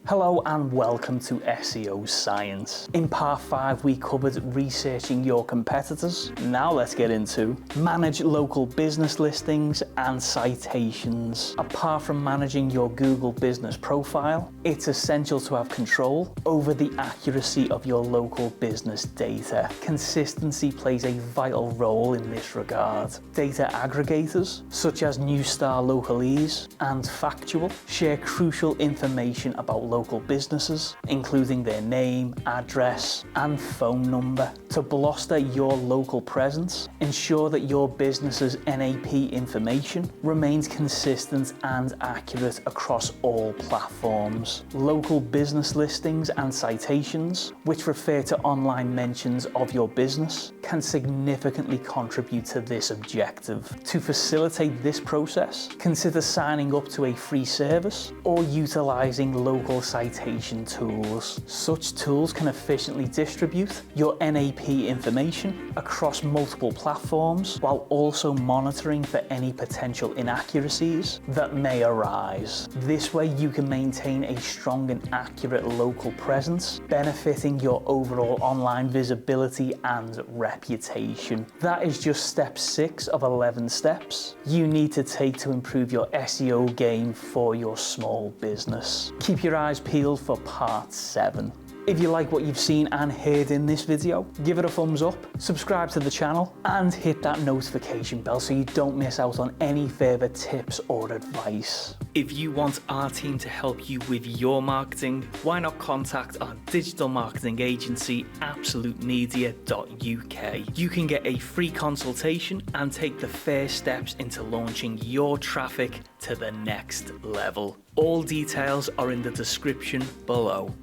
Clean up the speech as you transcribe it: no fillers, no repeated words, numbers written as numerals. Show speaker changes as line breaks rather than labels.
Hello and welcome to SEO Science. In part 5 we covered researching your competitors. Now let's get into manage local business listings and citations. Apart from managing your Google business profile, it's essential to have control over the accuracy of your local business data. Consistency plays a vital role in this regard. Data aggregators such as Newstar Localese and Factual share crucial information about local businesses, including their name, address, and phone number. To bolster your local presence, ensure that your business's NAP information remains consistent and accurate across all platforms. Local business listings and citations, which refer to online mentions of your business, can significantly contribute to this objective. To facilitate this process, consider signing up to a free service or utilizing local citation tools. Such tools can efficiently distribute your NAP information across multiple platforms while also monitoring for any potential inaccuracies that may arise. This way you can maintain a strong and accurate local presence, benefiting your overall online visibility and reputation. That is just step 6 of 11 steps you need to take to improve your SEO game for your small business. Keep your eyes peeled for part 7. If you like what you've seen and heard in this video, give it a thumbs up, subscribe to the channel, and hit that notification bell so you don't miss out on any further tips or advice. If you want our team to help you with your marketing, why not contact our digital marketing agency, absolutemedia.uk. You can get a free consultation and take the first steps into launching your traffic to the next level. All details are in the description below.